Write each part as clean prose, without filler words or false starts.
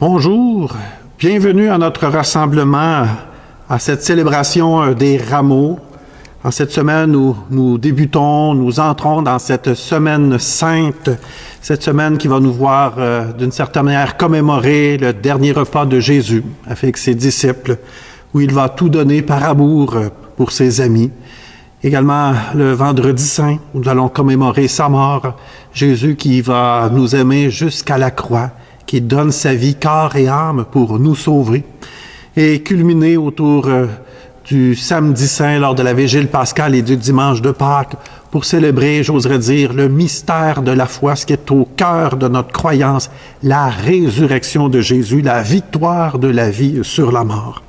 Bonjour, bienvenue à notre rassemblement, à cette célébration des rameaux. En cette semaine où nous débutons, nous entrons dans cette semaine sainte, cette semaine qui va nous voir d'une certaine manière commémorer le dernier repas de Jésus avec ses disciples, où il va tout donner par amour pour ses amis. Également le vendredi saint, où nous allons commémorer sa mort, Jésus qui va nous aimer jusqu'à la croix, qui donne sa vie corps et âme pour nous sauver, et culminer autour du samedi saint lors de la vigile pascale et du dimanche de Pâques pour célébrer, j'oserais dire, le mystère de la foi, ce qui est au cœur de notre croyance, la résurrection de Jésus, la victoire de la vie sur la mort.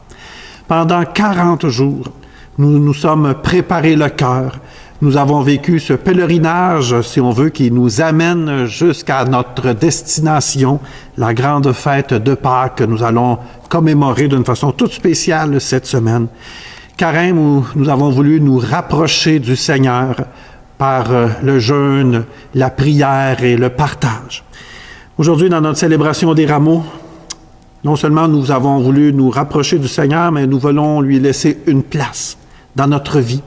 Pendant 40 jours, nous nous sommes préparés le cœur. Nous avons vécu ce pèlerinage, si on veut, qui nous amène jusqu'à notre destination, la grande fête de Pâques que nous allons commémorer d'une façon toute spéciale cette semaine. Carême où nous avons voulu nous rapprocher du Seigneur par le jeûne, la prière et le partage. Aujourd'hui, dans notre célébration des rameaux, non seulement nous avons voulu nous rapprocher du Seigneur, mais nous voulons lui laisser une place dans notre vie,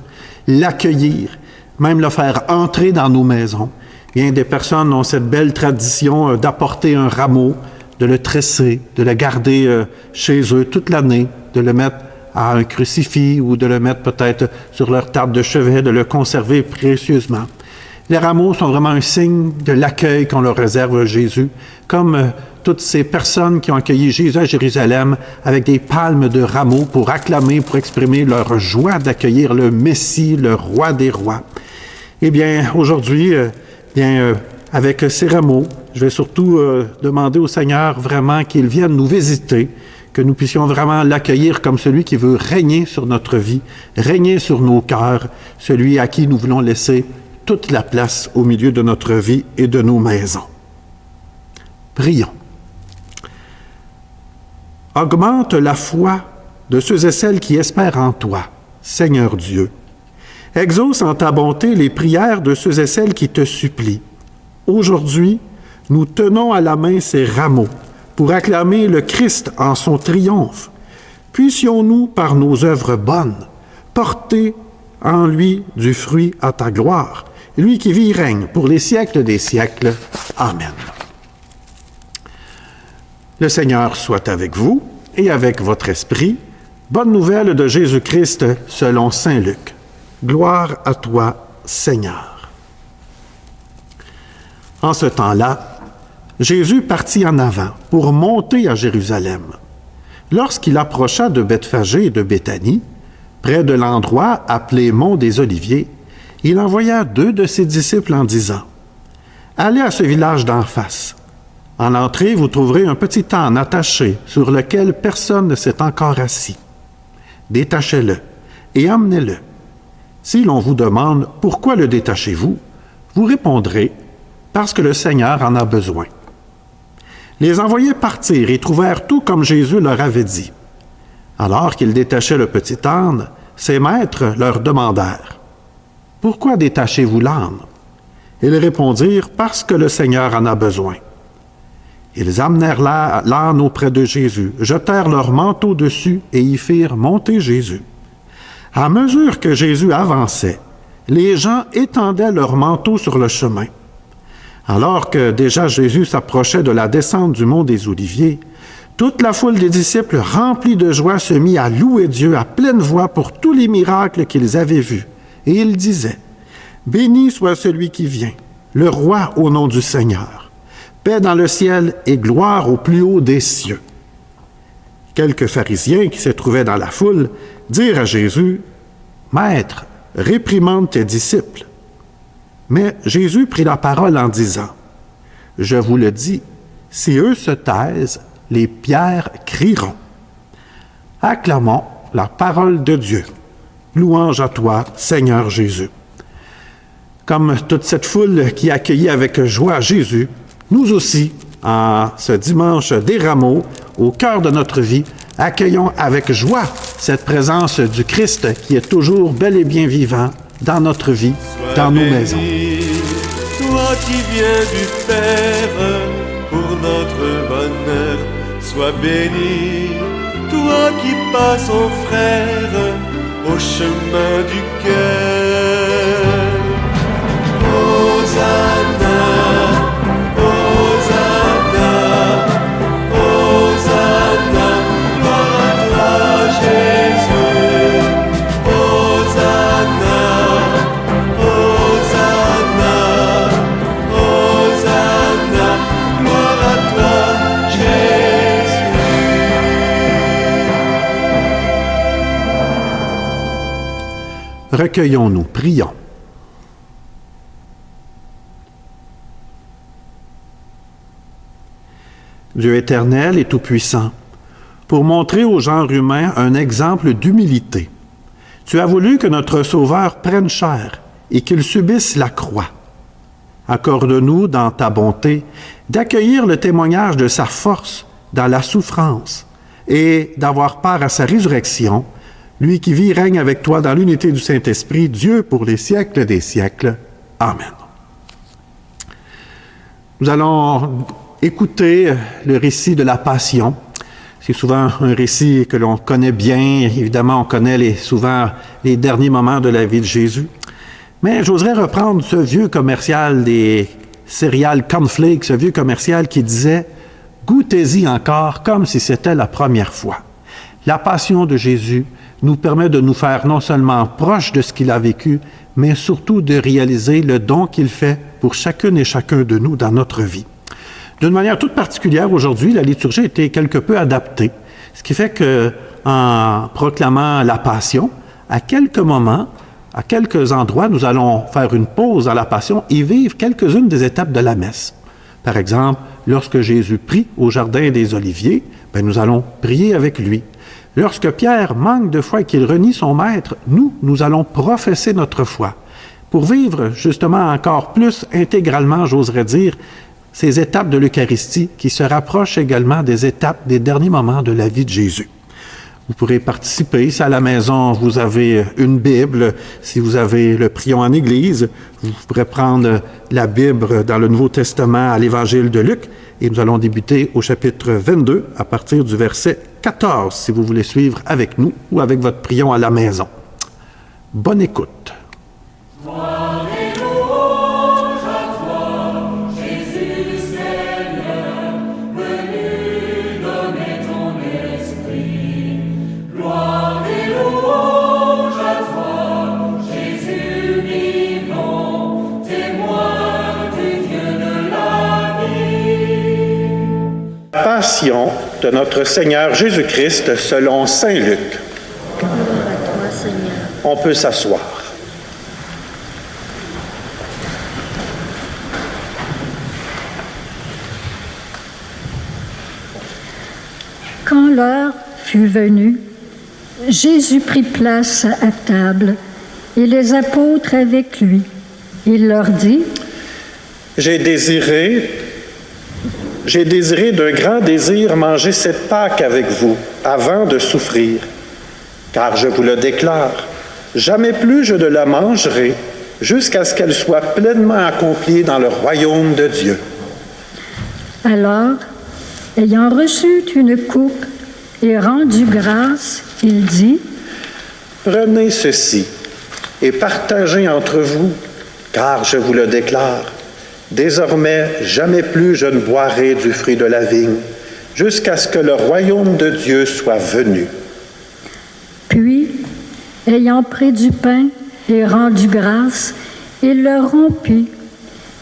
l'accueillir, même le faire entrer dans nos maisons. Bien des personnes ont cette belle tradition d'apporter un rameau, de le tresser, de le garder chez eux toute l'année, de le mettre à un crucifix ou de le mettre peut-être sur leur table de chevet, de le conserver précieusement. Les rameaux sont vraiment un signe de l'accueil qu'on leur réserve à Jésus, comme toutes ces personnes qui ont accueilli Jésus à Jérusalem avec des palmes de rameaux pour acclamer, pour exprimer leur joie d'accueillir le Messie, le roi des rois. Eh bien, aujourd'hui, avec ces rameaux, je vais surtout demander au Seigneur vraiment qu'il vienne nous visiter, que nous puissions vraiment l'accueillir comme celui qui veut régner sur notre vie, régner sur nos cœurs, celui à qui nous voulons laisser toute la place au milieu de notre vie et de nos maisons. Prions. Augmente la foi de ceux et celles qui espèrent en toi, Seigneur Dieu. Exauce en ta bonté les prières de ceux et celles qui te supplient. Aujourd'hui, nous tenons à la main ces rameaux pour acclamer le Christ en son triomphe. Puissions-nous, par nos œuvres bonnes, porter en lui du fruit à ta gloire, lui qui vit et règne pour les siècles des siècles. Amen. Le Seigneur soit avec vous et avec votre esprit. Bonne nouvelle de Jésus-Christ selon saint Luc. Gloire à toi, Seigneur. En ce temps-là, Jésus partit en avant pour monter à Jérusalem. Lorsqu'il approcha de Bethphagée et de Béthanie, près de l'endroit appelé Mont des Oliviers, il envoya 2 de ses disciples en disant « Allez à ce village d'en face. En l'entrée, vous trouverez un petit âne attaché sur lequel personne ne s'est encore assis. Détachez-le et emmenez-le. Si l'on vous demande « Pourquoi le détachez-vous ?» vous répondrez « Parce que le Seigneur en a besoin. » Les envoyés partirent et trouvèrent tout comme Jésus leur avait dit. Alors qu'ils détachaient le petit âne, ses maîtres leur demandèrent « Pourquoi détachez-vous l'âne ?» Ils répondirent « Parce que le Seigneur en a besoin. » Ils amenèrent l'âne auprès de Jésus, jetèrent leur manteau dessus et y firent monter Jésus. À mesure que Jésus avançait, les gens étendaient leurs manteaux sur le chemin. Alors que déjà Jésus s'approchait de la descente du mont des Oliviers, toute la foule des disciples remplis de joie se mit à louer Dieu à pleine voix pour tous les miracles qu'ils avaient vus. Et ils disaient, « Béni soit celui qui vient, le roi au nom du Seigneur. Paix dans le ciel et gloire au plus haut des cieux. » Quelques pharisiens qui se trouvaient dans la foule dirent à Jésus, « Maître, réprimande tes disciples. » Mais Jésus prit la parole en disant, « Je vous le dis, si eux se taisent, les pierres crieront. » Acclamons la parole de Dieu. Louange à toi, Seigneur Jésus. Comme toute cette foule qui accueillit avec joie Jésus, nous aussi, en ce dimanche des rameaux, au cœur de notre vie, accueillons avec joie cette présence du Christ qui est toujours bel et bien vivant dans notre vie, dans nos maisons. Toi qui viens du Père pour notre bonheur, Sois béni, toi qui passes en frère au chemin du cœur. Hosanna, Hosanna, Hosanna, gloire à toi Jésus. Hosanna, Hosanna, Hosanna, gloire à toi Jésus. Recueillons-nous, prions. Dieu éternel et tout-puissant, pour montrer au genre humain un exemple d'humilité, tu as voulu que notre Sauveur prenne chair et qu'il subisse la croix. Accorde-nous, dans ta bonté, d'accueillir le témoignage de sa force dans la souffrance et d'avoir part à sa résurrection, lui qui vit et règne avec toi dans l'unité du Saint-Esprit, Dieu pour les siècles des siècles. Amen. Nous allons écouter le récit de la Passion. C'est souvent un récit que l'on connaît bien. Évidemment, on connaît souvent les derniers moments de la vie de Jésus. Mais j'oserais reprendre ce vieux commercial des céréales Cornflakes, ce vieux commercial qui disait « Goûtez-y encore comme si c'était la première fois ». La Passion de Jésus nous permet de nous faire non seulement proches de ce qu'il a vécu, mais surtout de réaliser le don qu'il fait pour chacune et chacun de nous dans notre vie. D'une manière toute particulière, aujourd'hui, la liturgie a été quelque peu adaptée, ce qui fait que, en proclamant la Passion, à quelques moments, à quelques endroits, nous allons faire une pause dans la Passion et vivre quelques-unes des étapes de la messe. Par exemple, lorsque Jésus prie au Jardin des Oliviers, nous allons prier avec lui. Lorsque Pierre manque de foi et qu'il renie son maître, nous allons professer notre foi. Pour vivre justement encore plus intégralement, j'oserais dire, ces étapes de l'Eucharistie qui se rapprochent également des étapes des derniers moments de la vie de Jésus. Vous pourrez participer. Si à la maison, vous avez une Bible, si vous avez le prions en Église, vous pourrez prendre la Bible dans le Nouveau Testament à l'Évangile de Luc et nous allons débuter au chapitre 22 à partir du verset 14, si vous voulez suivre avec nous ou avec votre prions à la maison. Bonne écoute. Passion de notre Seigneur Jésus-Christ selon saint Luc. On peut s'asseoir. Quand l'heure fut venue, Jésus prit place à table et les apôtres avec lui. Il leur dit: J'ai désiré d'un grand désir manger cette Pâque avec vous avant de souffrir. Car je vous le déclare, jamais plus je ne la mangerai jusqu'à ce qu'elle soit pleinement accomplie dans le royaume de Dieu. Alors, ayant reçu une coupe et rendu grâce, il dit: Prenez ceci et partagez entre vous, car je vous le déclare, désormais, jamais plus je ne boirai du fruit de la vigne, jusqu'à ce que le royaume de Dieu soit venu. Puis, ayant pris du pain et rendu grâce, il le rompit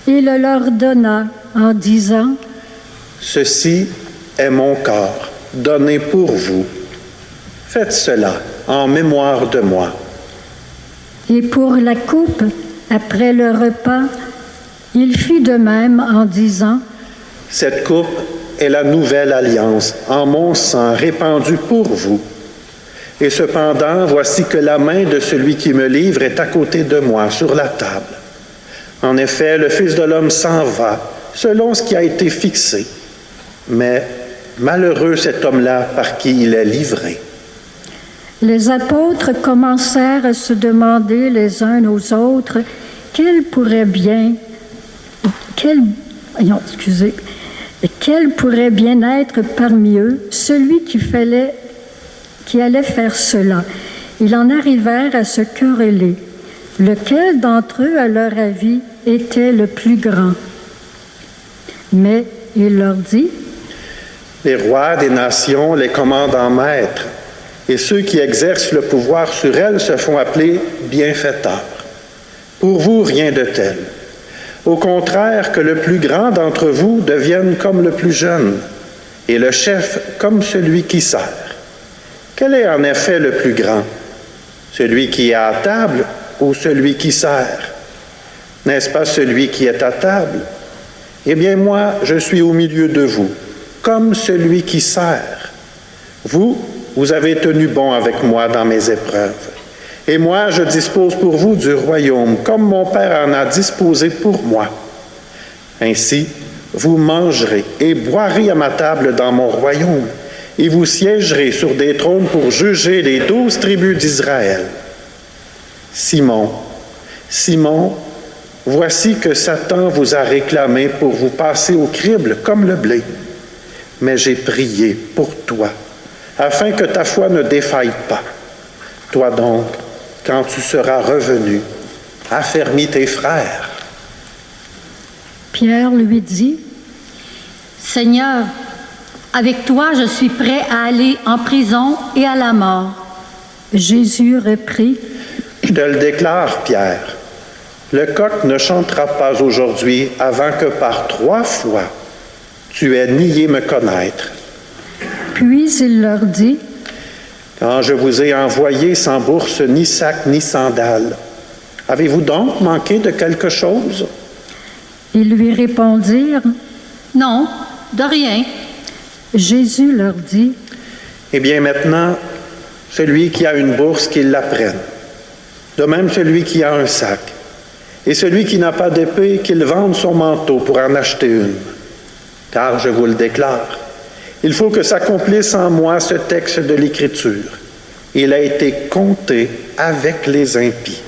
et le leur donna en disant: Ceci est mon corps, donné pour vous. Faites cela en mémoire de moi. Et pour la coupe, après le repas, il fit de même en disant: Cette coupe est la nouvelle alliance en mon sang répandu pour vous. Et cependant, voici que la main de celui qui me livre est à côté de moi sur la table. En effet, le Fils de l'homme s'en va selon ce qui a été fixé. Mais malheureux cet homme-là par qui il est livré. Les apôtres commencèrent à se demander les uns aux autres Et quel pourrait bien être parmi eux celui qui allait faire cela? Ils en arrivèrent à se quereller. Lequel d'entre eux, à leur avis, était le plus grand? Mais il leur dit: Les rois des nations les commandent en maître, et ceux qui exercent le pouvoir sur elles se font appeler bienfaiteurs. Pour vous, rien de tel. Au contraire, que le plus grand d'entre vous devienne comme le plus jeune, et le chef comme celui qui sert. Quel est en effet le plus grand? Celui qui est à table ou celui qui sert? N'est-ce pas celui qui est à table? Eh bien, moi, je suis au milieu de vous, comme celui qui sert. Vous avez tenu bon avec moi dans mes épreuves. Et moi, je dispose pour vous du royaume, comme mon Père en a disposé pour moi. Ainsi, vous mangerez et boirez à ma table dans mon royaume, et vous siégerez sur des trônes pour juger les 12 tribus d'Israël. Simon, voici que Satan vous a réclamé pour vous passer au crible comme le blé. Mais j'ai prié pour toi, afin que ta foi ne défaille pas. Toi donc, quand tu seras revenu, affermis tes frères. Pierre lui dit: Seigneur, avec toi je suis prêt à aller en prison et à la mort. Jésus reprit: Je te le déclare, Pierre, le coq ne chantera pas aujourd'hui avant que par 3 fois tu aies nié me connaître. Puis il leur dit: Quand je vous ai envoyé sans bourse, ni sac, ni sandales, avez-vous donc manqué de quelque chose? Ils lui répondirent: Non, de rien. Jésus leur dit: Eh bien maintenant, celui qui a une bourse, qu'il la prenne. De même celui qui a un sac. Et celui qui n'a pas d'épée, qu'il vende son manteau pour en acheter une. Car je vous le déclare, il faut que s'accomplisse en moi ce texte de l'Écriture. Il a été compté avec les impies.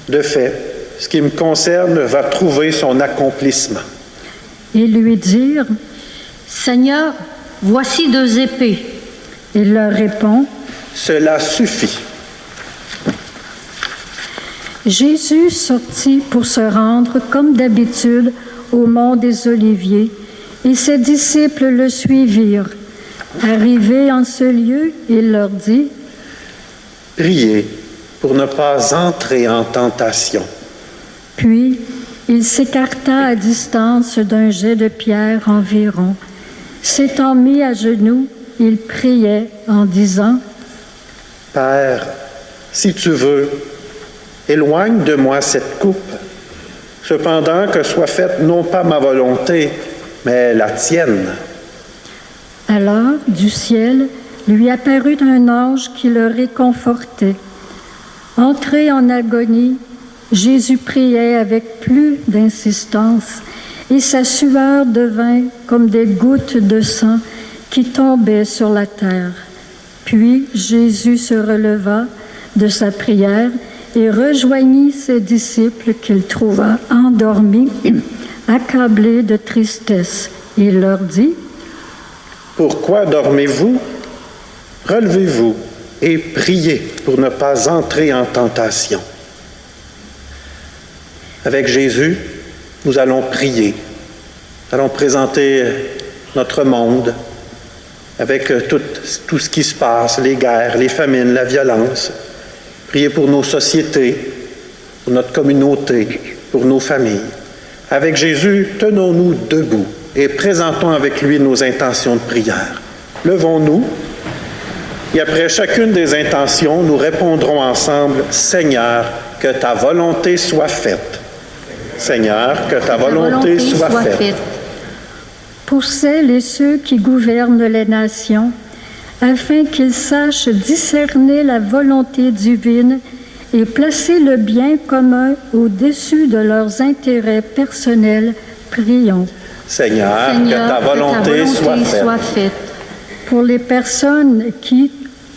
De fait, ce qui me concerne va trouver son accomplissement. Ils lui dirent: Seigneur, voici 2 épées. Il leur répond: Cela suffit. Jésus sortit pour se rendre, comme d'habitude, au mont des Oliviers, et ses disciples le suivirent. Arrivé en ce lieu, il leur dit: Priez pour ne pas entrer en tentation. Puis, il s'écarta à distance d'un jet de pierre environ. S'étant mis à genoux, il priait en disant: Père, si tu veux, éloigne de moi cette coupe. Cependant que soit faite non pas ma volonté, mais la tienne. Alors, du ciel, lui apparut un ange qui le réconfortait. Entré en agonie, Jésus priait avec plus d'insistance, et sa sueur devint comme des gouttes de sang qui tombaient sur la terre. Puis Jésus se releva de sa prière et rejoignit ses disciples qu'il trouva endormis, accablés de tristesse. Il leur dit: Pourquoi dormez-vous? Relevez-vous et priez pour ne pas entrer en tentation. Avec Jésus, nous allons prier. Nous allons présenter notre monde avec tout ce qui se passe, les guerres, les famines, la violence. Prier pour nos sociétés, pour notre communauté, pour nos familles. Avec Jésus, tenons-nous debout et présentons avec lui nos intentions de prière. Levons-nous et après chacune des intentions, nous répondrons ensemble: Seigneur, que ta volonté soit faite. Seigneur, que ta volonté soit faite. Pour celles et ceux qui gouvernent les nations, afin qu'ils sachent discerner la volonté divine et placer le bien commun au-dessus de leurs intérêts personnels, prions. Seigneur, que ta volonté soit faite. Pour les personnes qui,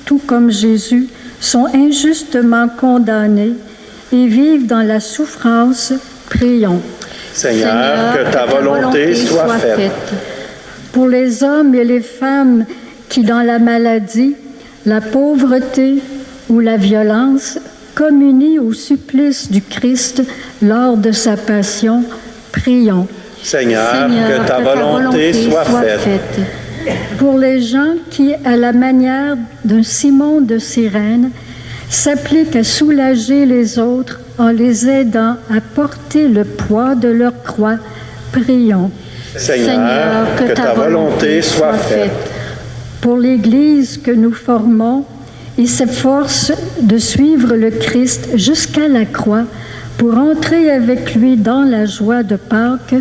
tout comme Jésus, sont injustement condamnées et vivent dans la souffrance, prions. Seigneur, que ta volonté soit faite. pour les hommes et les femmes qui, dans la maladie, la pauvreté ou la violence, communient au supplice du Christ lors de sa passion, prions. Seigneur, que ta volonté soit faite. Pour les gens qui, à la manière d'un Simon de Cyrène, s'appliquent à soulager les autres en les aidant à porter le poids de leur croix, prions. Seigneur, que ta volonté soit faite. Pour l'Église que nous formons, il s'efforce de suivre le Christ jusqu'à la croix pour entrer avec lui dans la joie de Pâques,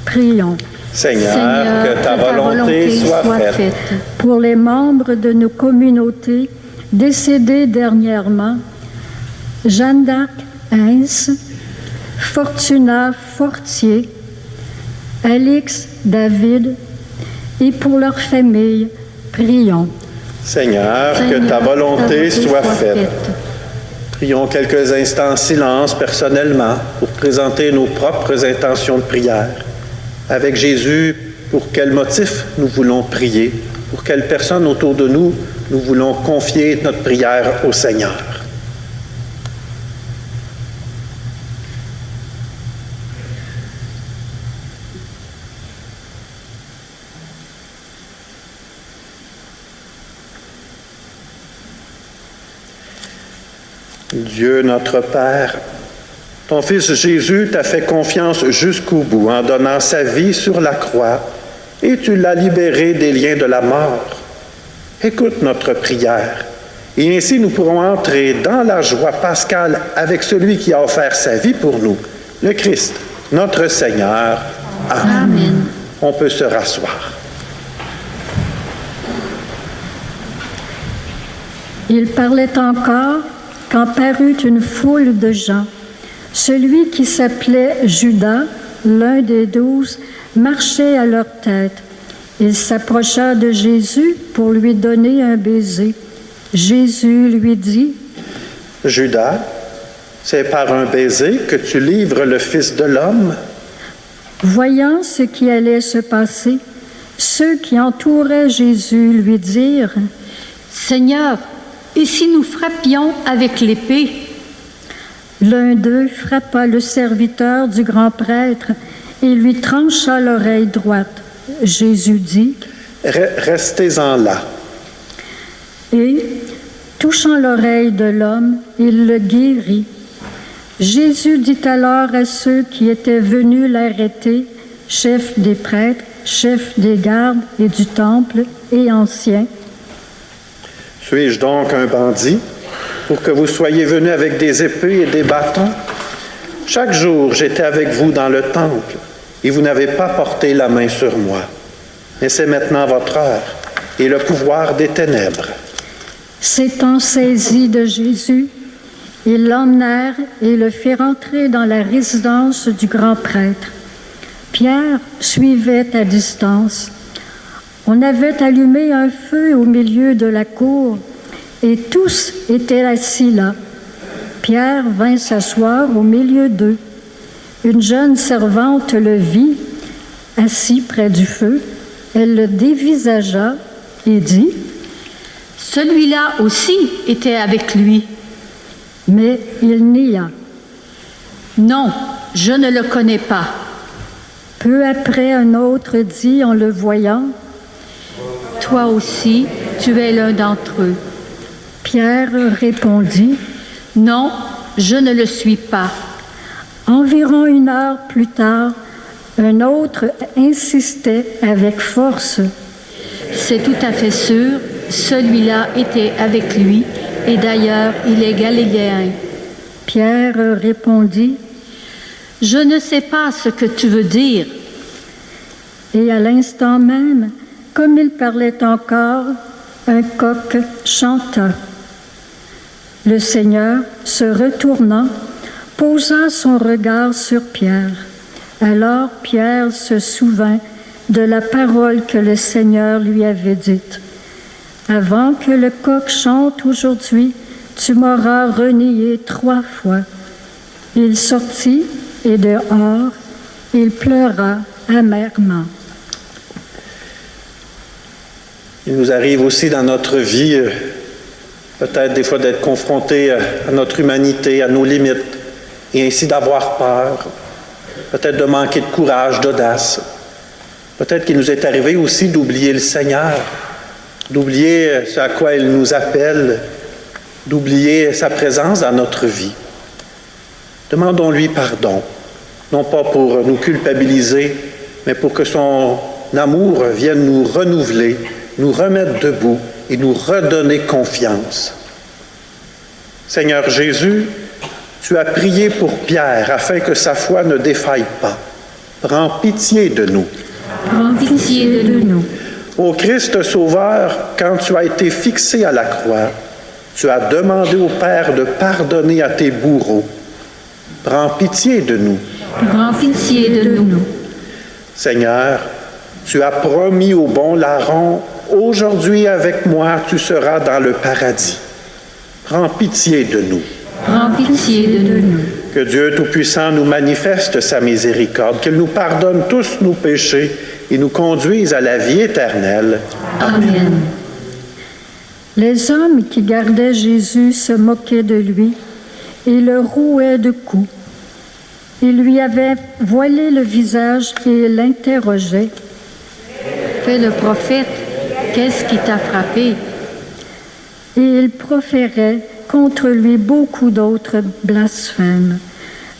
prions. Seigneur, que ta volonté soit faite. Pour les membres de nos communautés décédés dernièrement, Jeanne d'Arc Heinz, Fortuna Fortier, Alix David, et pour leurs familles, prions. Seigneur, que ta volonté soit faite. Prions quelques instants en silence personnellement pour présenter nos propres intentions de prière. Avec Jésus, pour quel motif nous voulons prier? Pour quelle personne autour de nous nous voulons confier notre prière au Seigneur? Dieu notre Père, ton Fils Jésus t'a fait confiance jusqu'au bout en donnant sa vie sur la croix et tu l'as libéré des liens de la mort. Écoute notre prière et ainsi nous pourrons entrer dans la joie pascale avec celui qui a offert sa vie pour nous, le Christ, notre Seigneur. Amen. Amen. On peut se rasseoir. Il parlait encore quand parut une foule de gens. Celui qui s'appelait Judas, l'un des 12, marchait à leur tête. Il s'approcha de Jésus pour lui donner un baiser. Jésus lui dit, « Judas, c'est par un baiser que tu livres le Fils de l'homme? » Voyant ce qui allait se passer, ceux qui entouraient Jésus lui dirent, « Seigneur, et si nous frappions avec l'épée? » L'un d'eux frappa le serviteur du grand prêtre et lui trancha l'oreille droite. Jésus dit, « Restez-en là. » Et, touchant l'oreille de l'homme, il le guérit. Jésus dit alors à ceux qui étaient venus l'arrêter, chefs des prêtres, chefs des gardes et du temple et anciens, « Suis-je donc un bandit pour que vous soyez venus avec des épées et des bâtons? Chaque jour, j'étais avec vous dans le temple et vous n'avez pas porté la main sur moi. Mais c'est maintenant votre heure et le pouvoir des ténèbres. » S'étant saisis de Jésus, ils l'emmenèrent et le firent entrer dans la résidence du grand prêtre. Pierre suivait à distance. On avait allumé un feu au milieu de la cour et tous étaient assis là. Pierre vint s'asseoir au milieu d'eux. Une jeune servante le vit, assis près du feu. Elle le dévisagea et dit, « Celui-là aussi était avec lui. » Mais il nia. « Non, je ne le connais pas. » Peu après, un autre dit en le voyant, « Toi aussi, tu es l'un d'entre eux. » Pierre répondit, « Non, je ne le suis pas. » Environ 1 heure plus tard, un autre insistait avec force. « C'est tout à fait sûr, celui-là était avec lui, et d'ailleurs, il est galiléen. » Pierre répondit, « Je ne sais pas ce que tu veux dire. » Et à l'instant même, comme il parlait encore, un coq chanta. Le Seigneur, se retournant, posa son regard sur Pierre. Alors Pierre se souvint de la parole que le Seigneur lui avait dite. « Avant que le coq chante aujourd'hui, tu m'auras renié 3 fois. » Il sortit « Et dehors, il pleura amèrement. » Il nous arrive aussi dans notre vie, peut-être des fois d'être confrontés à notre humanité, à nos limites, et ainsi d'avoir peur, peut-être de manquer de courage, d'audace. Peut-être qu'il nous est arrivé aussi d'oublier le Seigneur, d'oublier ce à quoi il nous appelle, d'oublier sa présence dans notre vie. Demandons-lui pardon, non pas pour nous culpabiliser, mais pour que son amour vienne nous renouveler, nous remettre debout et nous redonner confiance. Seigneur Jésus, tu as prié pour Pierre afin que sa foi ne défaille pas. Prends pitié de nous. Prends pitié de nous. Ô Christ Sauveur, quand tu as été fixé à la croix, tu as demandé au Père de pardonner à tes bourreaux. Prends pitié de nous. Prends pitié de nous. Seigneur, tu as promis au bon larron, aujourd'hui avec moi tu seras dans le paradis. Prends pitié de nous. Prends pitié de nous. Que Dieu Tout-Puissant nous manifeste sa miséricorde, qu'il nous pardonne tous nos péchés et nous conduise à la vie éternelle. Amen. Les hommes qui gardaient Jésus se moquaient de lui et le rouaient de coups. Ils lui avaient voilé le visage et l'interrogeaient. Fais le prophète, qu'est-ce qui t'a frappé? Et ils proféraient contre lui beaucoup d'autres blasphèmes.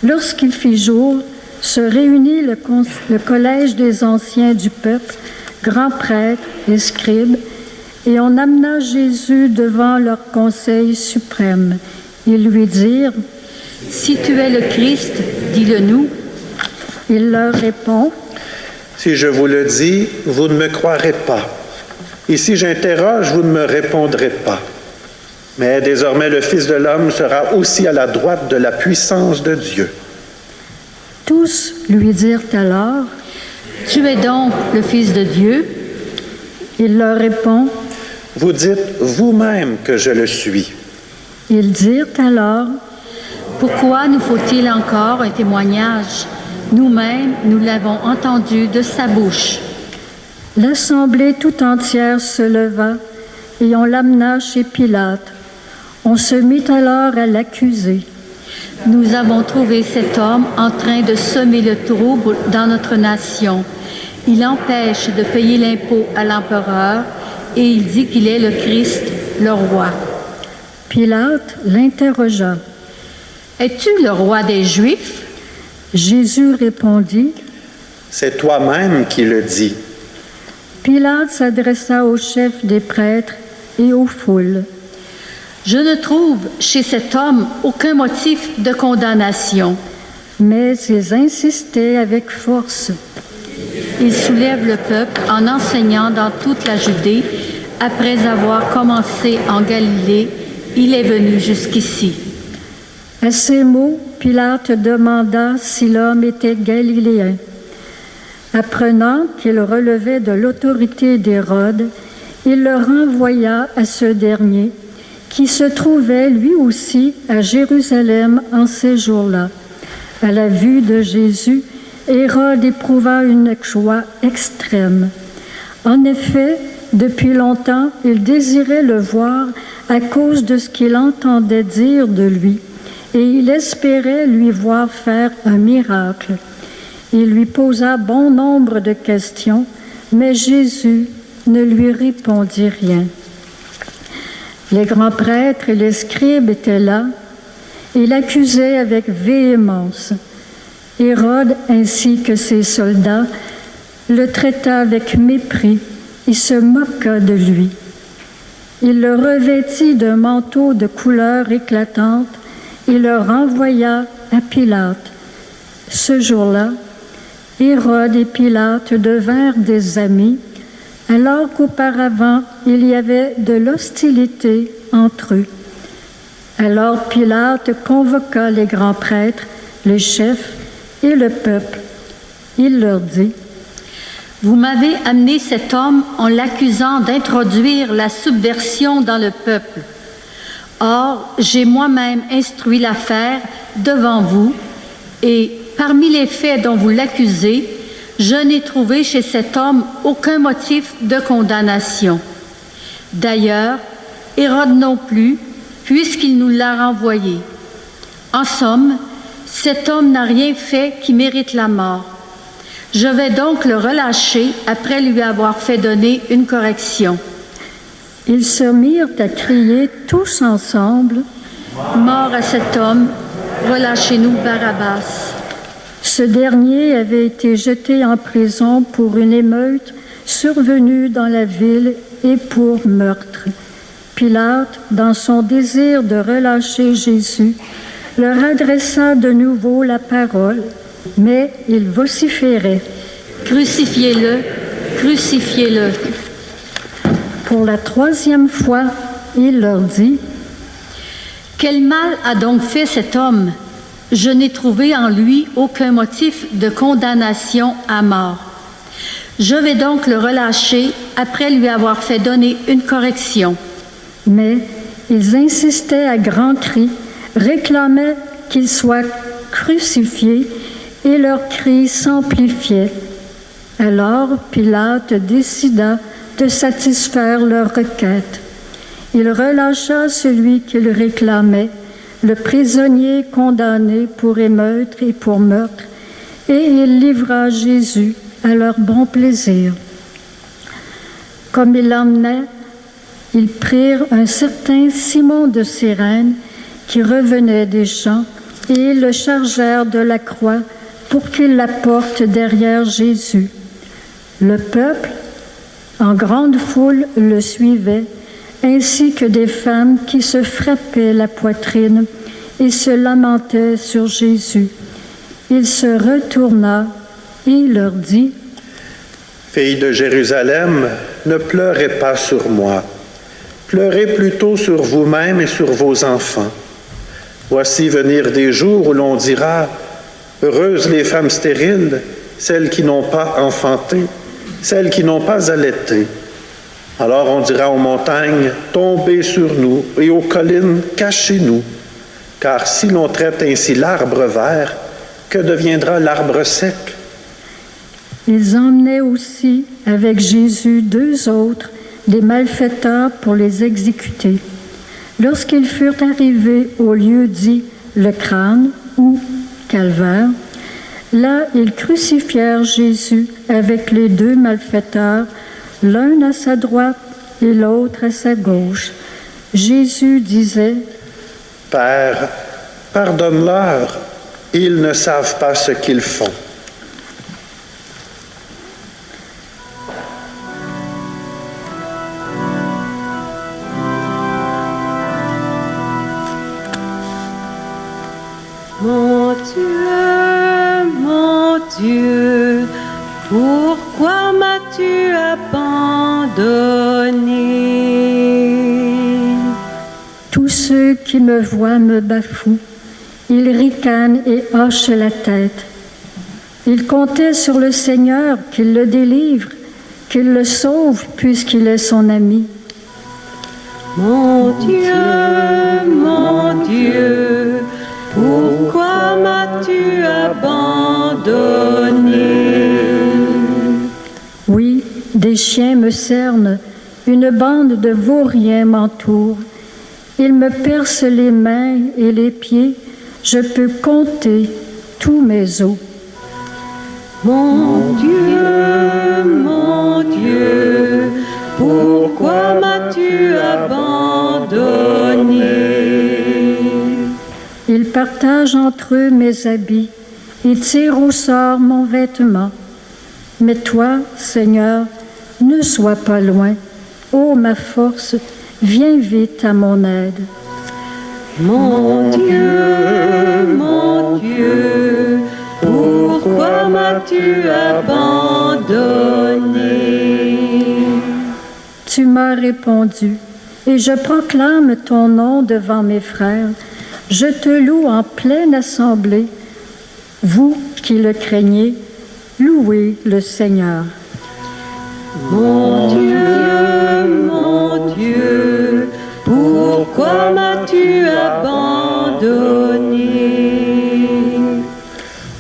Lorsqu'il fit jour, se réunit le collège des anciens du peuple, grands prêtres et scribes, et on amena Jésus devant leur conseil suprême. Ils lui dirent, « Si tu es le Christ, dis-le-nous. » Il leur répond, « Si je vous le dis, vous ne me croirez pas. Et si j'interroge, vous ne me répondrez pas. Mais désormais, le Fils de l'homme sera aussi à la droite de la puissance de Dieu. » Tous lui dirent alors, « Tu es donc le Fils de Dieu. » Il leur répond, « Vous dites vous-même que je le suis. » Ils dirent alors, « Pourquoi nous faut-il encore un témoignage? Nous-mêmes, nous l'avons entendu de sa bouche. » L'assemblée tout entière se leva et on l'amena chez Pilate. On se mit alors à l'accuser. « Nous avons trouvé cet homme en train de semer le trouble dans notre nation. Il empêche de payer l'impôt à l'empereur et il dit qu'il est le Christ, le roi. » Pilate l'interrogea. « Es-tu le roi des Juifs? » Jésus répondit, « C'est toi-même qui le dis. » Pilate s'adressa au chef des prêtres et aux foules. « Je ne trouve chez cet homme aucun motif de condamnation. » Mais ils insistaient avec force. Il soulève le peuple en enseignant dans toute la Judée. Après avoir commencé en Galilée, il est venu jusqu'ici. À ces mots, Pilate demanda si l'homme était galiléen. Apprenant qu'il relevait de l'autorité d'Hérode, il le renvoya à ce dernier, qui se trouvait lui aussi à Jérusalem en ces jours-là. À la vue de Jésus, Hérode éprouva une joie extrême. En effet, depuis longtemps, il désirait le voir à cause de ce qu'il entendait dire de lui, et il espérait lui voir faire un miracle. Il lui posa bon nombre de questions, mais Jésus ne lui répondit rien. Les grands prêtres et les scribes étaient là et l'accusaient avec véhémence. Hérode, ainsi que ses soldats, le traita avec mépris et se moqua de lui. Il le revêtit d'un manteau de couleur éclatante et le renvoya à Pilate. Ce jour-là, Hérode et Pilate devinrent des amis, alors qu'auparavant il y avait de l'hostilité entre eux. Alors Pilate convoqua les grands prêtres, les chefs et le peuple. Il leur dit, « Vous m'avez amené cet homme en l'accusant d'introduire la subversion dans le peuple. Or, j'ai moi-même instruit l'affaire devant vous, et parmi les faits dont vous l'accusez, je n'ai trouvé chez cet homme aucun motif de condamnation. » D'ailleurs, Hérode non plus, puisqu'il nous l'a renvoyé. En somme, cet homme n'a rien fait qui mérite la mort. Je vais donc le relâcher après lui avoir fait donner une correction. » Ils se mirent à crier tous ensemble, « Mort à cet homme, relâchez-nous Barabbas. » Ce dernier avait été jeté en prison pour une émeute survenue dans la ville et pour meurtre. Pilate, dans son désir de relâcher Jésus, leur adressa de nouveau la parole, mais ils vociféraient. « Crucifiez-le, crucifiez-le. » Pour la troisième fois, il leur dit, « Quel mal a donc fait cet homme? Je n'ai trouvé en lui aucun motif de condamnation à mort. Je vais donc le relâcher après lui avoir fait donner une correction. » Mais ils insistaient à grands cris, réclamaient qu'il soit crucifié, et leurs cris s'amplifiaient. Alors Pilate décida de satisfaire leur requête. Il relâcha celui qu'il réclamait, le prisonnier condamné pour émeute et pour meurtre, et il livra Jésus à leur bon plaisir. Comme ils l'emmenaient, ils prirent un certain Simon de Cyrène qui revenait des champs, et ils le chargèrent de la croix pour qu'il la porte derrière Jésus. Le peuple, en grande foule, le suivait, ainsi que des femmes qui se frappaient la poitrine et se lamentaient sur Jésus. Il se retourna et leur dit, « Filles de Jérusalem, ne pleurez pas sur moi. Pleurez plutôt sur vous-même et sur vos enfants. Voici venir des jours où l'on dira, « Heureuses les femmes stériles, celles qui n'ont pas enfanté, celles qui n'ont pas allaité. » Alors on dira aux montagnes, « Tombez sur nous, et aux collines, cachez-nous. Car si l'on traite ainsi l'arbre vert, que deviendra l'arbre sec? » Ils emmenaient aussi avec Jésus 2 autres, des malfaiteurs, pour les exécuter. Lorsqu'ils furent arrivés au lieu dit le crâne ou calvaire, là ils crucifièrent Jésus avec les 2 malfaiteurs, l'un à sa droite et l'autre à sa gauche. Jésus disait, « Père, pardonne-leur, ils ne savent pas ce qu'ils font. » Mon Dieu, pourquoi m'as-tu abandonné? Tous ceux qui me voient me bafouent. Ils ricanent et hochent la tête. Ils comptaient sur le Seigneur qu'il le délivre, qu'il le sauve puisqu'il est son ami. Mon Dieu, pourquoi m'as-tu abandonné? Oui, des chiens me cernent, une bande de vauriens m'entoure. Ils me percent les mains et les pieds, je peux compter tous mes os. Mon Dieu, pourquoi m'as-tu abandonné? Ils partagent entre eux mes habits et tirent au sort mon vêtement. Mais toi, Seigneur, ne sois pas loin. Ô ma force, viens vite à mon aide. Mon Dieu, pourquoi m'as-tu abandonné? Tu m'as répondu, et je proclame ton nom devant mes frères. Je te loue en pleine assemblée. Vous qui le craignez, louez le Seigneur. Mon Dieu, pourquoi m'as-tu abandonné?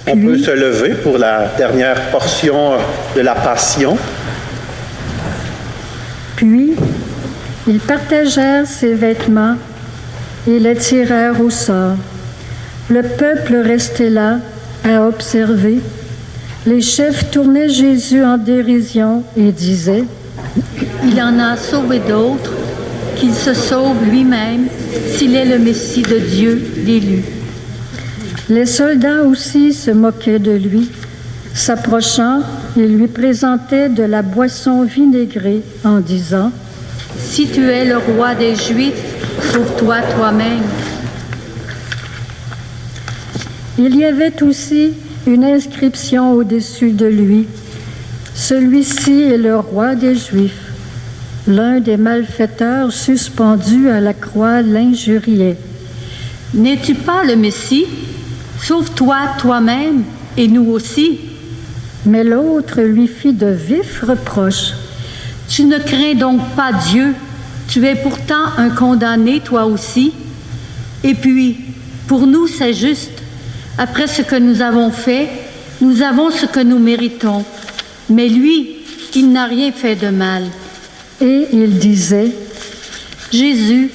On peut se lever pour la dernière portion de la Passion. Puis, Ils partagèrent ses vêtements et les tirèrent au sort. Le peuple restait là à observer. Les chefs tournaient Jésus en dérision et disaient: Il en a sauvé d'autres, qu'il se sauve lui-même s'il est le Messie de Dieu, l'élu. Les soldats aussi se moquaient de lui. S'approchant, ils lui présentaient de la boisson vinaigrée en disant: Si tu es le roi des Juifs, sauve-toi toi-même. Il y avait aussi une inscription au-dessus de lui: Celui-ci est le roi des Juifs. L'un des malfaiteurs suspendus à la croix l'injuriait: N'es-tu pas le Messie? Sauve-toi toi-même et nous aussi. Mais l'autre lui fit de vifs reproches: Tu ne crains donc pas Dieu, tu es pourtant un condamné toi aussi. Et puis, pour nous c'est juste, après ce que nous avons fait, nous avons ce que nous méritons. Mais lui, il n'a rien fait de mal. Et il disait: Jésus,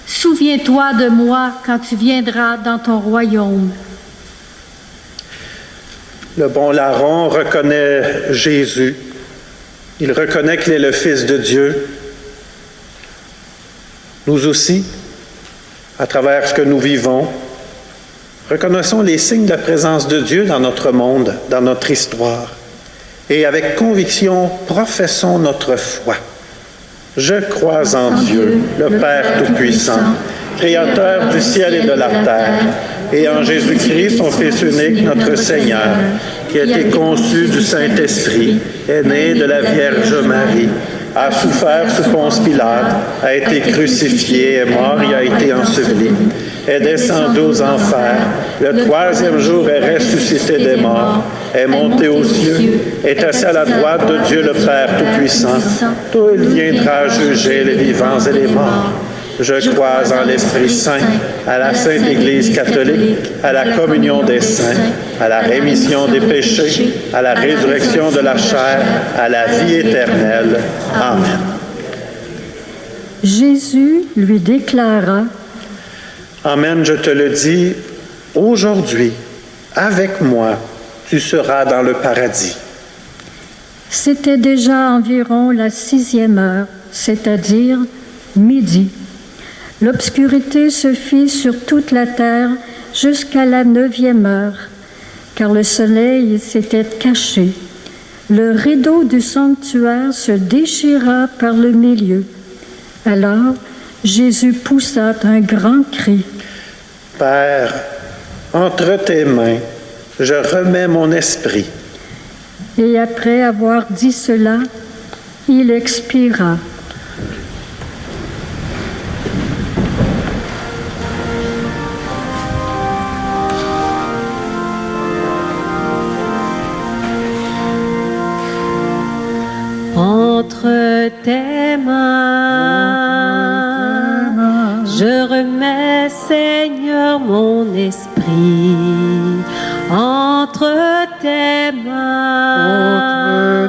souviens-toi de moi quand tu viendras dans ton royaume. Le bon larron reconnaît Jésus. Il reconnaît qu'il est le Fils de Dieu. Nous aussi, à travers ce que nous vivons, reconnaissons les signes de la présence de Dieu dans notre monde, dans notre histoire. Et avec conviction, professons notre foi. Je crois en Dieu, le Père Tout-Puissant, Créateur du ciel et de la terre, et en Jésus-Christ, son Fils unique, notre Seigneur, qui a été conçu du Saint-Esprit, est né de la Vierge Marie, a souffert sous Ponce Pilate, a été crucifié, est mort et a été enseveli, est descendu aux enfers, le troisième jour est ressuscité des morts, est monté aux cieux, est assis à la droite de Dieu le Père Tout-Puissant, d'où il viendra juger les vivants et les morts. Je crois en l'Esprit Saint, à la Sainte Église catholique, à la communion des saints, à la rémission des péchés, à la résurrection de la chair, à la vie éternelle. Amen. Jésus lui déclara: Amen, je te le dis, aujourd'hui, avec moi, tu seras dans le paradis. C'était déjà environ la 6e heure, c'est-à-dire midi. L'obscurité se fit sur toute la terre jusqu'à la 9e heure, car le soleil s'était caché. Le rideau du sanctuaire se déchira par le milieu. Alors, Jésus poussa un grand cri. Père, entre tes mains, je remets mon esprit. Et après avoir dit cela, il expira. Entre tes mains, je remets, Seigneur, mon esprit. Entre tes mains,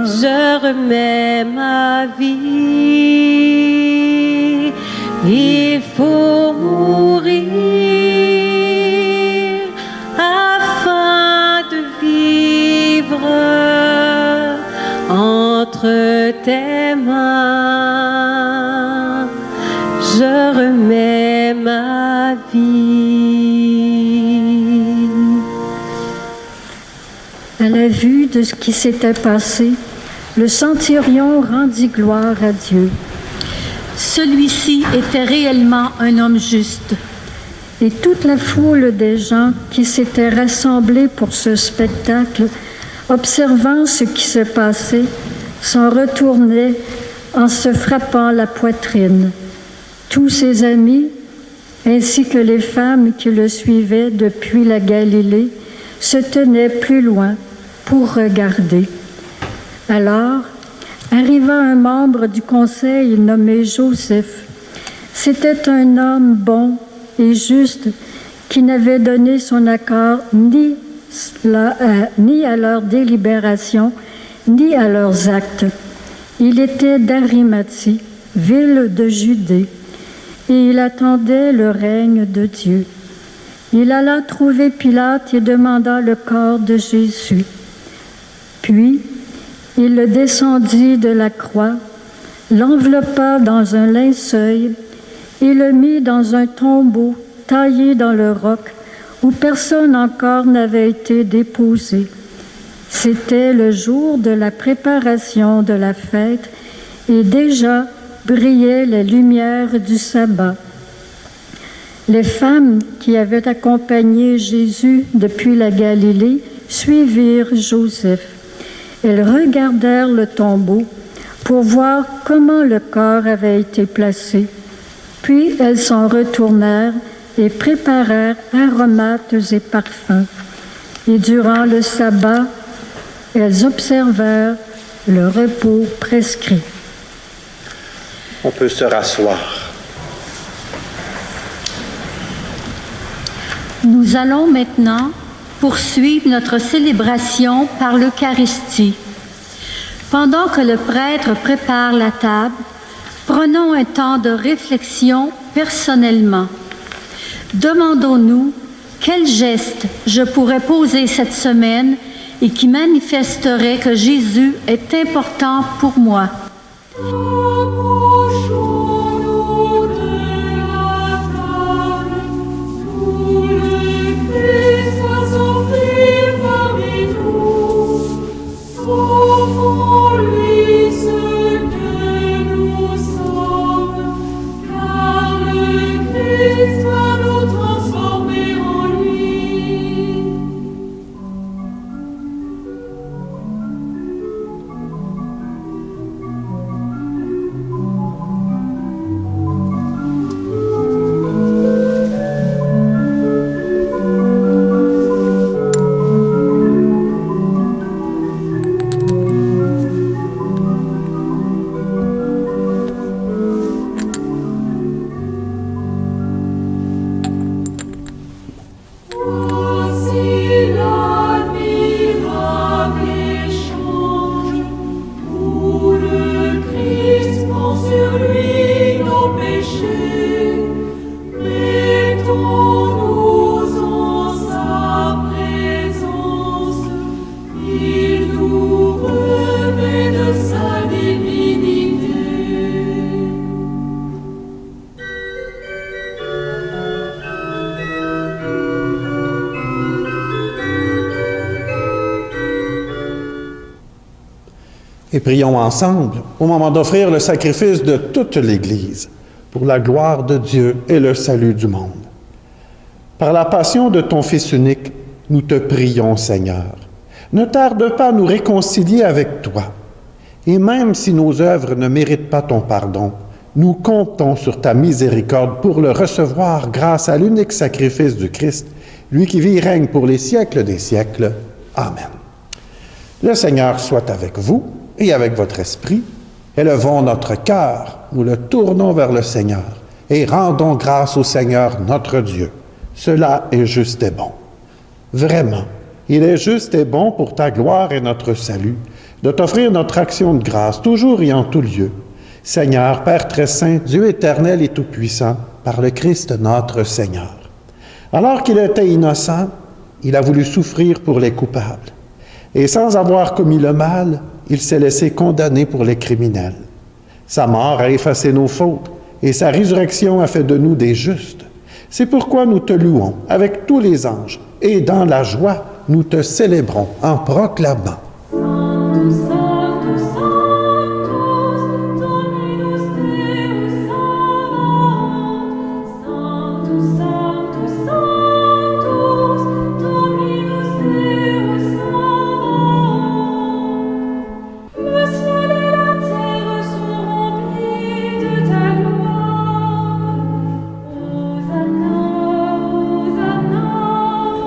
je remets ma vie. Il faut mourir afin de vivre. Entre tes mains, je remets ma vie. À la vue de ce qui s'était passé, le centurion rendit gloire à Dieu. Celui-ci était réellement un homme juste. Et toute la foule des gens qui s'étaient rassemblés pour ce spectacle, observant ce qui se passait, s'en retournaient en se frappant la poitrine. Tous ses amis, ainsi que les femmes qui le suivaient depuis la Galilée, se tenaient plus loin pour regarder. Alors, arriva un membre du conseil nommé Joseph. C'était un homme bon et juste qui n'avait donné son accord ni à leur délibération, ni à leurs actes. Il était d'Arimathie, ville de Judée, et il attendait le règne de Dieu. Il alla trouver Pilate et demanda le corps de Jésus. Puis, il le descendit de la croix, l'enveloppa dans un linceul et le mit dans un tombeau taillé dans le roc où personne encore n'avait été déposé. C'était le jour de la préparation de la fête et déjà brillaient les lumières du sabbat. Les femmes qui avaient accompagné Jésus depuis la Galilée suivirent Joseph. Elles regardèrent le tombeau pour voir comment le corps avait été placé. Puis elles s'en retournèrent et préparèrent aromates et parfums. Et durant le sabbat, elles observèrent le repos prescrit. On peut se rasseoir. Nous allons maintenant poursuivre notre célébration par l'Eucharistie. Pendant que le prêtre prépare la table, prenons un temps de réflexion personnellement. Demandons-nous quel geste je pourrais poser cette semaine et qui manifesterait que Jésus est important pour moi. Approchons-nous de la table, où le Christ va s'offrir parmi nous. Offrons-lui ce que nous sommes, car le Christ va nous transformer en lui. Voici l'admirable échange où le Christ prend sur lui nos péchés. Mettons-nous en sa présence, il nous revêt de sa divinité. Et prions ensemble au moment d'offrir le sacrifice de toute l'Église pour la gloire de Dieu et le salut du monde. Par la passion de ton Fils unique, nous te prions, Seigneur. Ne tarde pas à nous réconcilier avec toi. Et même si nos œuvres ne méritent pas ton pardon, nous comptons sur ta miséricorde pour le recevoir grâce à l'unique sacrifice du Christ, lui qui vit et règne pour les siècles des siècles. Amen. Le Seigneur soit avec vous et avec votre esprit. Élevons notre cœur, nous le tournons vers le Seigneur et rendons grâce au Seigneur notre Dieu. Cela est juste et bon. Vraiment, il est juste et bon pour ta gloire et notre salut de t'offrir notre action de grâce toujours et en tout lieu. Seigneur, Père très saint, Dieu éternel et tout-puissant, par le Christ notre Seigneur. Alors qu'il était innocent, il a voulu souffrir pour les coupables. Et sans avoir commis le mal, il s'est laissé condamner pour les criminels. Sa mort a effacé nos fautes et sa résurrection a fait de nous des justes. C'est pourquoi nous te louons avec tous les anges et dans la joie, nous te célébrons en proclamant. Sanctus, Sanctus, Sanctus, Dominus Deus Sabaoth. Sanctus, Sanctus, Sanctus, Dominus Deus Sabaoth. Le ciel et la terre sont remplis de ta gloire. Hosanna, Hosanna,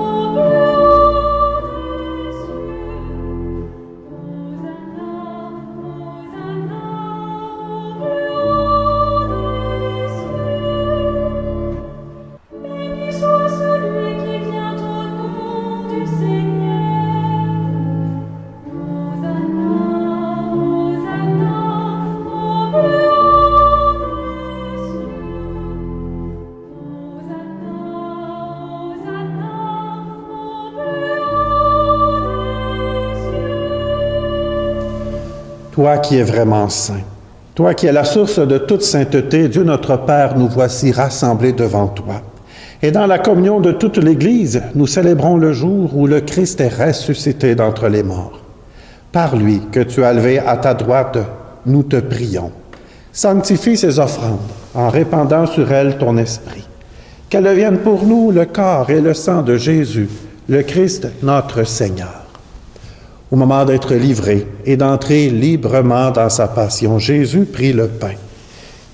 au plus haut des cieux. toi qui es vraiment saint, toi qui es la source de toute sainteté, Dieu notre Père, nous voici rassemblés devant toi. Et dans la communion de toute l'Église, nous célébrons le jour où le Christ est ressuscité d'entre les morts. Par lui que tu as levé à ta droite, nous te prions. Sanctifie ces offrandes en répandant sur elles ton esprit. Qu'elles deviennent pour nous le corps et le sang de Jésus, le Christ notre Seigneur. Au moment d'être livré et d'entrer librement dans sa passion, Jésus prit le pain.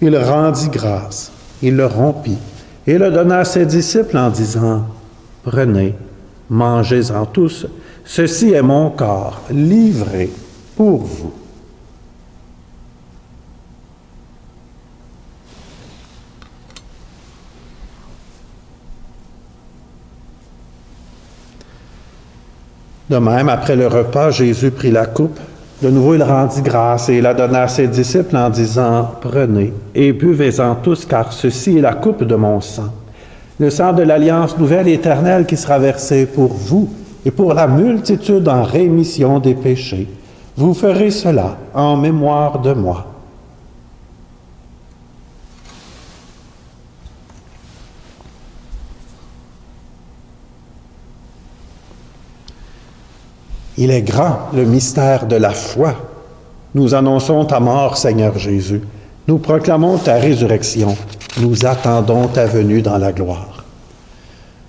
Il rendit grâce, il le rompit et le donna à ses disciples en disant, « Prenez, mangez-en tous, ceci est mon corps livré pour vous. » De même, après le repas, Jésus prit la coupe. De nouveau, il rendit grâce et la donna à ses disciples en disant, « Prenez et buvez-en tous, car ceci est la coupe de mon sang, le sang de l'alliance nouvelle et éternelle qui sera versé pour vous et pour la multitude en rémission des péchés. Vous ferez cela en mémoire de moi. » Il est grand, le mystère de la foi. Nous annonçons ta mort, Seigneur Jésus. Nous proclamons ta résurrection. Nous attendons ta venue dans la gloire.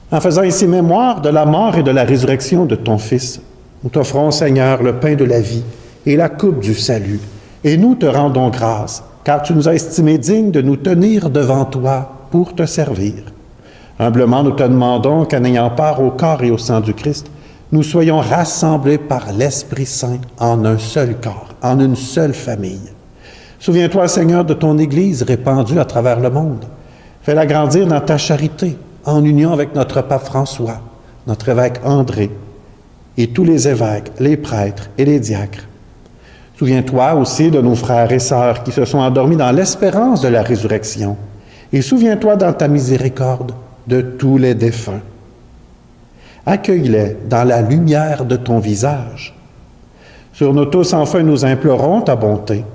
En faisant ici mémoire de la mort et de la résurrection de ton Fils, nous t'offrons, Seigneur, le pain de la vie et la coupe du salut. Et nous te rendons grâce, car tu nous as estimés dignes de nous tenir devant toi pour te servir. Humblement, nous te demandons qu'en ayant part au corps et au sang du Christ, nous soyons rassemblés par l'Esprit Saint en un seul corps, en une seule famille. Souviens-toi, Seigneur, de ton Église répandue à travers le monde. Fais-la grandir dans ta charité, en union avec notre pape François, notre évêque André, et tous les évêques, les prêtres et les diacres. Souviens-toi aussi de nos frères et sœurs qui se sont endormis dans l'espérance de la résurrection. Et souviens-toi dans ta miséricorde de tous les défunts. Accueille-les dans la lumière de ton visage. Sur nous tous, enfin, nous implorons ta bonté.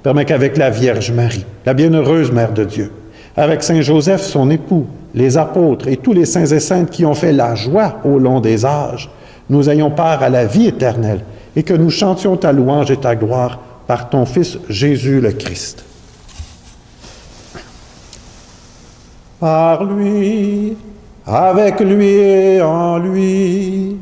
Permets qu'avec la Vierge Marie, la bienheureuse Mère de Dieu, avec Saint Joseph, son époux, les apôtres et tous les saints et saintes qui ont fait la joie au long des âges, nous ayons part à la vie éternelle et que nous chantions ta louange et ta gloire par ton Fils Jésus le Christ. Par lui, avec lui et en lui,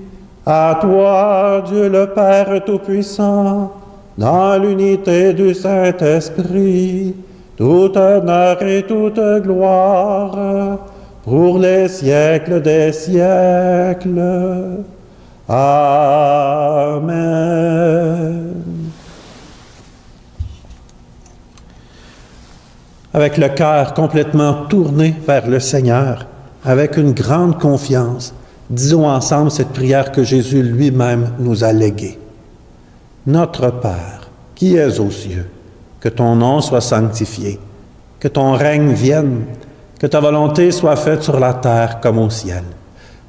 à toi, Dieu le Père Tout-Puissant, dans l'unité du Saint-Esprit, tout honneur et toute gloire, pour les siècles des siècles. Amen. Avec le cœur complètement tourné vers le Seigneur, avec une grande confiance, disons ensemble cette prière que Jésus lui-même nous a léguée. Notre Père, qui es aux cieux, que ton nom soit sanctifié, que ton règne vienne, que ta volonté soit faite sur la terre comme au ciel.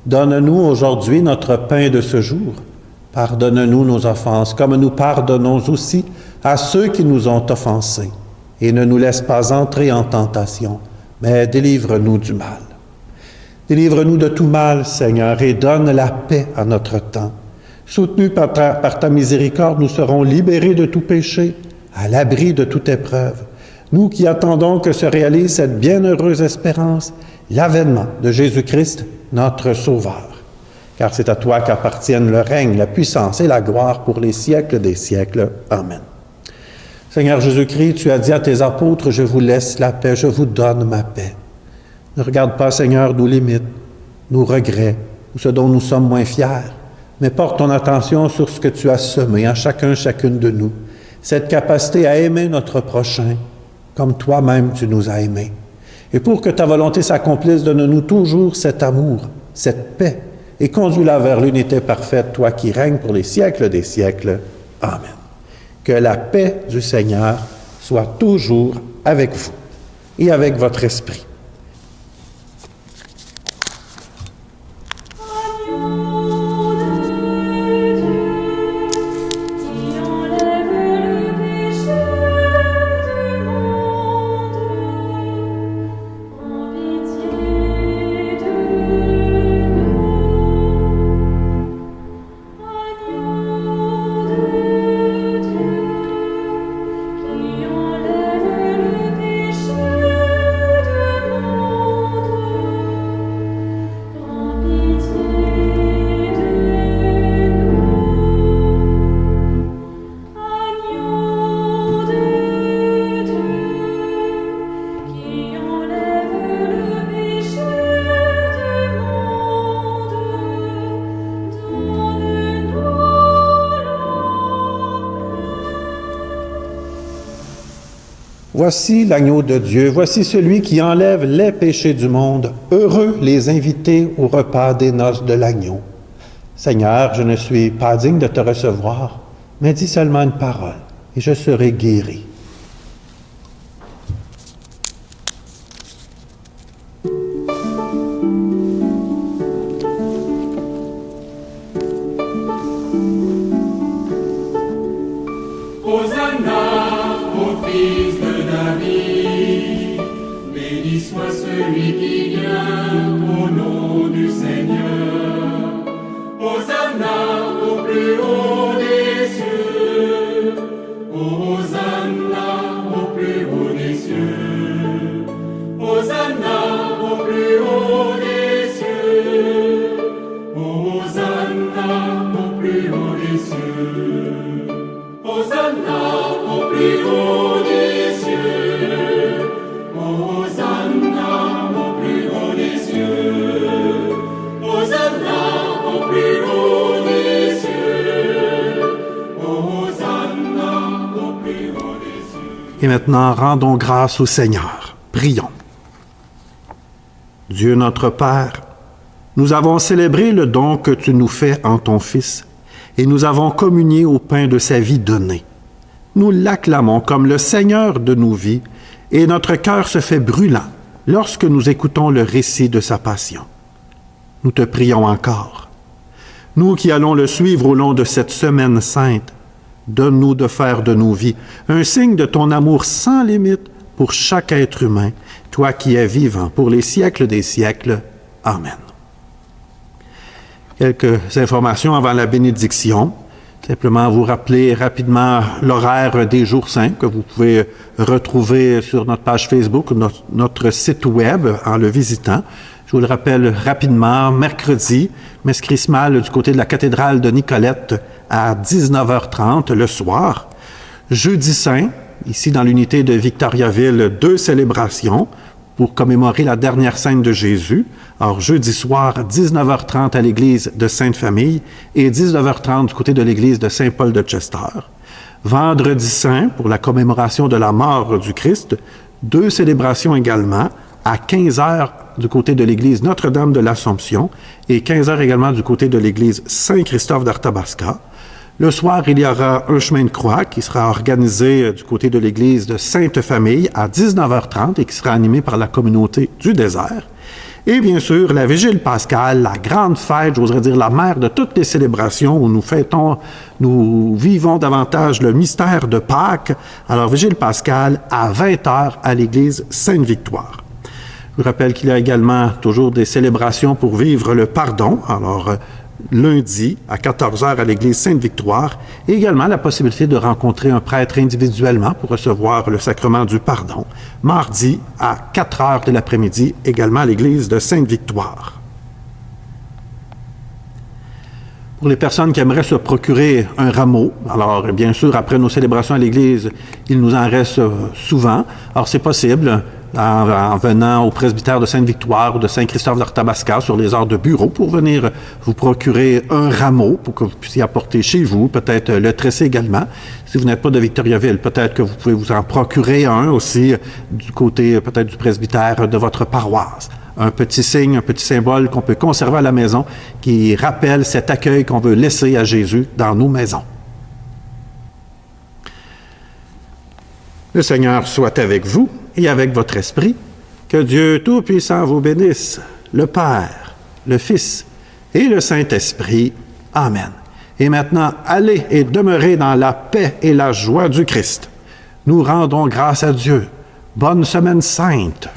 Donne-nous aujourd'hui notre pain de ce jour. Pardonne-nous nos offenses, comme nous pardonnons aussi à ceux qui nous ont offensés. Et ne nous laisse pas entrer en tentation, mais délivre-nous du mal. Délivre-nous de tout mal, Seigneur, et donne la paix à notre temps. Soutenus par ta miséricorde, nous serons libérés de tout péché, à l'abri de toute épreuve. Nous qui attendons que se réalise cette bienheureuse espérance, l'avènement de Jésus-Christ, notre Sauveur. Car c'est à toi qu'appartiennent le règne, la puissance et la gloire pour les siècles des siècles. Amen. Seigneur Jésus-Christ, tu as dit à tes apôtres, « Je vous laisse la paix, je vous donne ma paix. » Ne regarde pas, Seigneur, nos limites, nos regrets, ou ce dont nous sommes moins fiers, mais porte ton attention sur ce que tu as semé en chacune de nous, cette capacité à aimer notre prochain, comme toi-même tu nous as aimés. Et pour que ta volonté s'accomplisse, donne-nous toujours cet amour, cette paix, et conduis-la vers l'unité parfaite, toi qui règnes pour les siècles des siècles. Amen. Que la paix du Seigneur soit toujours avec vous et avec votre esprit. Agneau de Dieu, qui enlève le péché Voici l'agneau de Dieu, voici celui qui enlève les péchés du monde. Heureux les invités au repas des noces de l'agneau. Seigneur, je ne suis pas digne de te recevoir, mais dis seulement une parole, et je serai guéri. Hosanna au fils de David, béni soit celui qui vient au nom du Seigneur. Hosanna au plus haut des cieux, Hosanna au plus haut des cieux, Hosanna au plus haut des cieux, Hosanna au plus haut des cieux. Hosanna au plus haut des cieux, Hosanna au plus haut des cieux, Hosanna au plus haut des cieux, Hosanna au plus haut des cieux. Et maintenant, rendons grâce au Seigneur. Prions. Dieu notre Père, nous avons célébré le don que tu nous fais en ton Fils, et nous avons communié au pain de sa vie donnée. Nous l'acclamons comme le Seigneur de nos vies, et notre cœur se fait brûlant lorsque nous écoutons le récit de sa passion. Nous te prions encore. Nous qui allons le suivre au long de cette semaine sainte, donne-nous de faire de nos vies un signe de ton amour sans limite pour chaque être humain, toi qui es vivant pour les siècles des siècles. Amen. Quelques informations avant la bénédiction. Simplement vous rappeler rapidement l'horaire des jours saints que vous pouvez retrouver sur notre page Facebook, notre site web en le visitant. Je vous le rappelle rapidement, mercredi, messe chrismale du côté de la cathédrale de Nicolette à 19h30 le soir. Jeudi saint, ici dans l'unité de Victoriaville, 2 célébrations pour commémorer la dernière sainte de Jésus. Alors, jeudi soir, 19h30 à l'église de Sainte-Famille et 19h30 du côté de l'église de Saint-Paul de Chester. Vendredi saint, pour la commémoration de la mort du Christ, 2 célébrations également, à 15h du côté de l'église Notre-Dame de l'Assomption et 15h également du côté de l'église Saint-Christophe d'Arthabasca. Le soir, il y aura un chemin de croix qui sera organisé du côté de l'église de Sainte-Famille à 19h30 et qui sera animé par la communauté du désert. Et bien sûr, la Vigile pascale, la grande fête, j'oserais dire la mère de toutes les célébrations où nous vivons davantage le mystère de Pâques. Alors, Vigile pascale à 20h à l'église Sainte-Victoire. Je vous rappelle qu'il y a également toujours des célébrations pour vivre le pardon. Alors, lundi à 14h à l'église Sainte-Victoire, et également la possibilité de rencontrer un prêtre individuellement pour recevoir le sacrement du pardon. Mardi à 4h de l'après-midi, également à l'église de Sainte-Victoire. Pour les personnes qui aimeraient se procurer un rameau, alors bien sûr, après nos célébrations à l'église, il nous en reste souvent. Alors c'est possible en venant au presbytère de Sainte-Victoire ou de Saint-Christophe d'Arthabasca sur les heures de bureau pour venir vous procurer un rameau pour que vous puissiez apporter chez vous, peut-être le tresser également. Si vous n'êtes pas de Victoriaville, peut-être que vous pouvez vous en procurer un aussi du côté peut-être du presbytère de votre paroisse. Un petit signe, un petit symbole qu'on peut conserver à la maison qui rappelle cet accueil qu'on veut laisser à Jésus dans nos maisons. Le Seigneur soit avec vous et avec votre esprit. Que Dieu Tout-Puissant vous bénisse, le Père, le Fils et le Saint-Esprit. Amen. Et maintenant, allez et demeurez dans la paix et la joie du Christ. Nous rendons grâce à Dieu. Bonne semaine sainte.